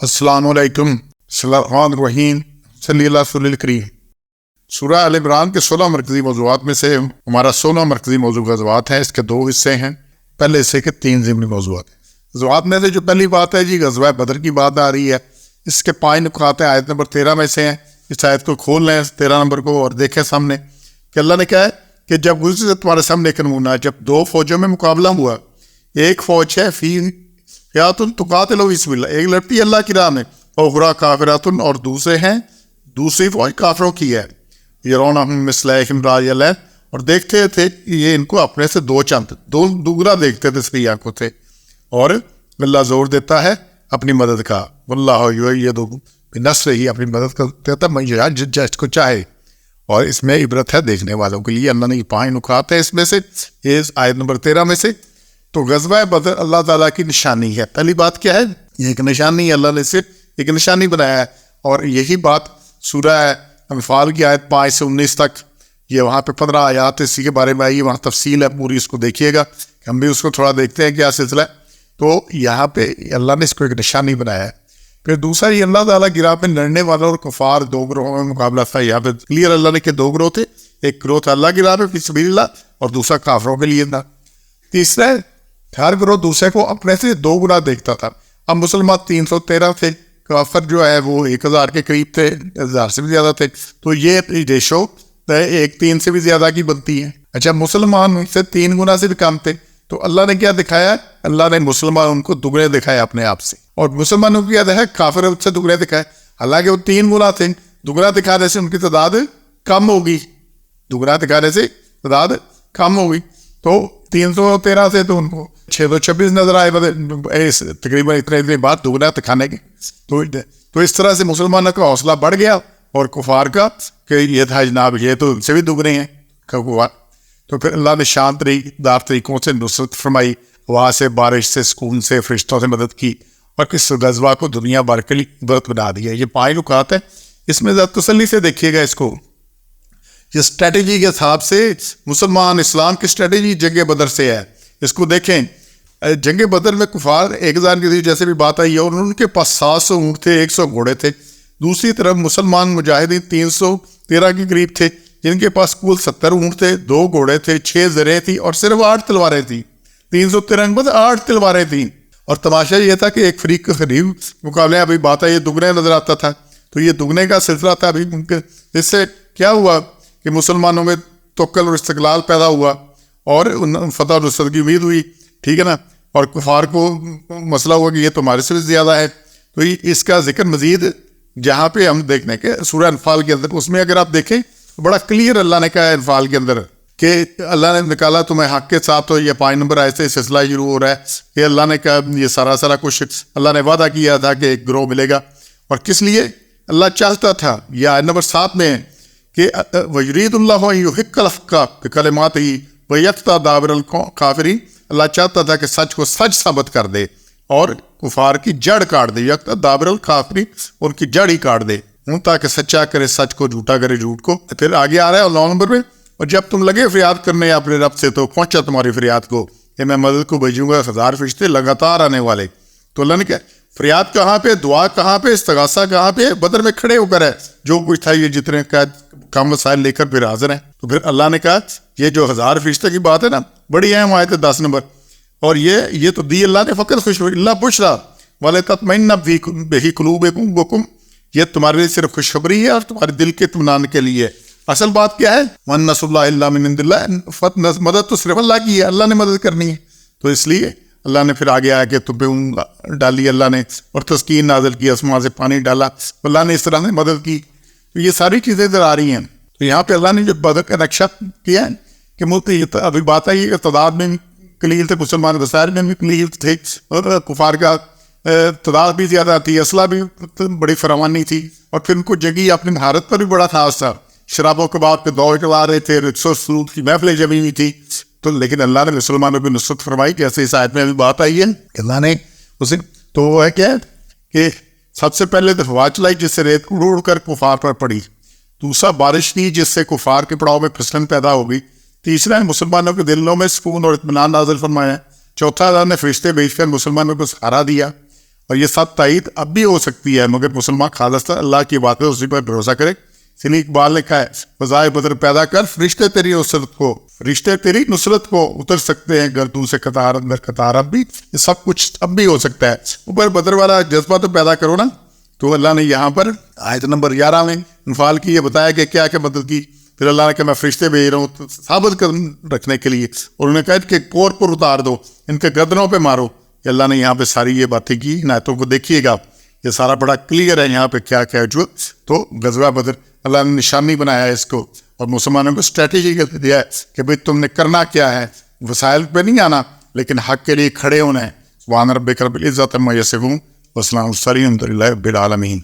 السلام علیکم. بسم اللہ الرحمن الرحیم. صلی اللہ رسول الکریم. سورہ آل عمران کے 16 مرکزی موضوعات میں سے ہمارا 16 مرکزی موضوع غزوات ہیں. اس کے 2 حصے ہیں. پہلے حصے کے 3 ضمنی موضوعات ہیں. غزوات میں سے جو پہلی بات ہے غزوہ بدر کی بات آ رہی ہے. اس کے 5 نکات ہیں. آیت نمبر 13 میں سے ہیں. اس آیت کو کھول لیں 13 نمبر کو اور دیکھیں سامنے کہ اللہ نے کہا ہے کہ جب گزرے تمہارے سامنے ایک نمونہ، جب 2 فوجوں میں مقابلہ ہوا، ایک فوج ہے فی فیاتن تقاتل فی سبیل اللہ، ایک لڑتی ہے اللہ کی راہ میں، اخری کافراتن، اور دوسرے ہیں دوسری فوج کافروں کی ہے، یرونہم مثلہم رأی العین، اور دیکھتے تھے یہ ان کو اپنے سے 2 چاند دوگنا دیکھتے تھے صحیح آنکھوں سے. اور اللہ زور دیتا ہے اپنی مدد کا، واللہ یؤید بنصرہ، ہی اپنی مدد کرتا ہے من یشاء، جس کو چاہے. اور اس میں عبرت ہے دیکھنے والوں کے لیے. اللہ نے یہ 5 نکات ہیں اس میں سے، یہ آیت نمبر 13 میں سے. تو غزوہ بدر اللہ تعالیٰ کی نشانی ہے. پہلی بات کیا ہے؟ یہ ایک نشانی ہے، اللہ نے صرف ایک نشانی بنایا ہے. اور یہی بات سورہ انفال کی آیت 5 سے 19 تک، یہ وہاں پہ 15 آیات اسی کے بارے میں آئی ہے، وہاں تفصیل ہے پوری، اس کو دیکھیے گا. ہم بھی اس کو تھوڑا دیکھتے ہیں کیا سلسلہ ہے. تو یہاں پہ اللہ نے اس کو ایک نشانی بنایا ہے. پھر دوسرا یہ اللہ تعالیٰ کی راہ میں لڑنے والوں اور کفار 2 گروہوں میں مقابلہ تھا. یہاں پہ کلیئر اللہ نے کہ 2 گروہ تھے. ایک گروہ تھا اللہ کی راہ میں فی سبیل اللہ، اور دوسرا کافروں کے لیے تھا. تیسرا ہر گروہ دوسرے کو اپنے سے 2 گنا دیکھتا تھا. اب مسلمان 313 تھے، کافر جو ہے وہ 1000 کے قریب تھے، 1000 سے بھی زیادہ تھے. تو یہ ریشو 1:3 سے بھی زیادہ کی بنتی ہے. اچھا، مسلمان ان سے 3 گنا سے بھی کم تھے. تو اللہ نے کیا دکھایا؟ اللہ نے مسلمان ان کو دگنے دکھائے اپنے آپ سے، اور مسلمانوں کو کیا دکھایا؟ کافر سے دگنے دکھائے. حالانکہ وہ 3 گنا تھے، دگنا دکھانے سے ان کی تعداد کم ہوگی، دگنا دکھانے سے تعداد کم ہوگی. تو 313 سے تو ان کو 626 نظر آئے، تقریباً اتنے بات دگنا دکھانے کے. تو اس طرح سے مسلمانوں کا حوصلہ بڑھ گیا، اور کفار کا کہ یہ تھا جناب یہ تو ان سے بھی دگنے ہیں کفار. تو پھر اللہ نے شان دار طریقوں سے نصرت فرمائی، ہوا سے، بارش سے، سکون سے، فرشتوں سے مدد کی، اور اس غزوہ کو دنیا بھر کے لیے عبرت بنا دیا. یہ 5 نکات ہیں. اس میں ذرا تسلی سے دیکھیے گا اس کو. یہ اسٹریٹجی کے حساب سے مسلمان اسلام کی اسٹریٹجی جنگ بدر سے ہے. اس کو دیکھیں، جنگ بدر میں کفار 1000 کی جیسے بھی بات آئی ہے، اور ان کے پاس 700 اونٹ تھے، 100 گھوڑے تھے. دوسری طرف مسلمان مجاہدین 313 کے قریب تھے، جن کے پاس کل 70 اونٹ تھے، 2 گھوڑے تھے، 6 زریں تھی، اور صرف 8 تلواریں تھیں. 313 کے بعد 8 تلواریں تھیں. اور تماشا یہ تھا کہ ایک فریق کے قریب مقابلے ابھی بات ہے، یہ دگنے نظر آتا تھا. تو یہ دگنے کا سلسلہ تھا ابھی. اس سے کیا ہوا کہ مسلمانوں میں توکل اور استقلال پیدا ہوا، اور فتح اور نصرت کی امید ہوئی. ٹھیک ہے نا. اور کفار کو مسئلہ ہوا کہ یہ تو ہمارے سے بھی زیادہ ہے. تو اس کا ذکر مزید جہاں پہ ہم دیکھنے کے سورہ انفال کے اندر، اس میں اگر آپ دیکھیں بڑا کلیئر اللہ نے کہا ہے انفال کے اندر کہ اللہ نے نکالا تمہیں حق کے ساتھ. تو یہ 5 نمبر آئے سے سلسلہ شروع ہو رہا ہے کہ اللہ نے کہا یہ سارا کچھ اللہ نے وعدہ کیا تھا کہ ایک گروہ ملے گا. اور کس لیے اللہ چاہتا تھا؟ یہ آیت نمبر 7 میں ہے کہ وَيُرِيدُ اللَّهُ أَن يُحِقَّ الْحَقَّ بِكَلِمَاتِهِ وَيَقْطَعَ دَابِرَ الْكَافِرِينَ. اللہ چاہتا تھا کہ سچ کو سچ ثابت کر دے اور کفار کی جڑ کاٹ دے. یقطع دابر الکافرین، ان کی جڑ ہی کاٹ دے، تاکہ سچا کرے سچ کو، جھوٹا کرے جھوٹ کو. پھر آگے آ رہا ہے 9 نمبر میں، اور جب تم لگے فریاد کرنے اپنے رب سے تو پہنچا تمہاری فریاد کو کہ میں مدد کو بھیجوں گا 1000 فرشتے لگاتار آنے والے. تو اللہ نے کہا فریاد کہاں پہ، دعا کہاں پہ، استغاثہ کہاں پہ؟ بدر میں کھڑے ہو کر ہے. جو کچھ تھا یہ جتنے کم وسائل لے کر پھر حاضر ہیں. تو پھر اللہ نے کہا یہ جو 1000 فرشتے کی بات ہے نا، بڑی اہم آیت ہے 10 نمبر. اور یہ تو دی اللہ نے فقط خوشخبری، اللہ بشریٰ وَلِتَطْمَئِنَّ بِهِ قُلُوبُكُمْ، یہ تمہارے لیے صرف خوشخبری ہے اور تمہارے دل کے اطمینان کے لیے. اصل بات کیا ہے؟ وَالنَّصْرُ اللَّهِ إِلَّا مِنْ عِنْدِ اللَّهِ، مدد تو صرف اللہ کی ہے، اللہ نے مدد کرنی ہے. تو اس لیے اللہ نے پھر آگے آیا کہ تم پہ ڈالی اللہ نے، اور تسکین نازل کی، آسمان سے پانی ڈالا، اللہ نے اس طرح سے مدد کی. تو یہ ساری چیزیں ادھر آ رہی ہیں. تو یہاں پہ اللہ نے جو بدر کا نقشہ کیا ہے کہ ابھی بات آئی کہ تعداد میں قلیل تھے مسلمان، وسائل میں بھی قلیل تھے، اور کفار کا تعداد بھی زیادہ تھی، اسلحہ بھی بڑی فراوانی تھی، اور پھر ان کو جگی اپنی مہارت پر بھی بڑا خاص تھا. شرابوں کے بعد پہ دور چلا رہے تھے، رقص و سرود کی محفلیں جمی ہوئی تھی. تو لیکن اللہ نے مسلمانوں کی نصرت فرمائی، جیسے اس آیت میں ابھی بات آئی ہے کہ اللہ نے اسے تو وہ ہے کیا کہ سب سے پہلے تو ہوا چلائی جس سے ریت اڑ کر کفار پر پڑی. دوسرا بارش کی جس سے کفار کے پڑاؤ میں پھسلن پیدا ہو گئی. تیسرا ہے مسلمانوں کے دلوں میں سکون اور اطمینان نازل فرمایا. چوتھا اللہ نے فرشتے بھیج کر مسلمانوں کو سہارا دیا. اور یہ سب تائید اب بھی ہو سکتی ہے، مگر مسلمان خالصتاً اللہ کی بات ہے اسی پر بھروسہ کرے۔ سنی اقبال نے کہا ہے فضائے بدر پیدا کر فرشتے تیری نصرت کو اتر سکتے ہیں گردوں سے قطار اندر قطار، اب بھی یہ سب کچھ اب بھی ہو سکتا ہے۔ اوپر بدر والا جذبہ تو پیدا کرو نا۔ تو اللہ نے یہاں پر آیت نمبر 11 میں انفال کی یہ بتایا کہ کیا کیا مدد کی، پھر اللہ نے کہا میں فرشتے بھیج رہا ہوں ثابت قدم رکھنے کے لیے، اور انہوں نے کہا کہ کور پر اتار دو، ان کے گردنوں پہ مارو۔ کہ اللہ نے یہاں پہ ساری یہ باتیں کی، ان آیتوں کو دیکھیے گا، یہ سارا بڑا کلیئر ہے یہاں پہ کیا کیا جو۔ تو غزوہ بدر اللہ نے نشانی بنایا ہے اس کو، اور مسلمانوں کو اسٹریٹجی دیا ہے کہ بھئی تم نے کرنا کیا ہے، وسائل پہ نہیں آنا لیکن حق کے لیے کھڑے ہونا ہے۔ سبحان ربک رب العزت عما یصفون وسلام علی المرسلین والحمد للہ رب العالمین۔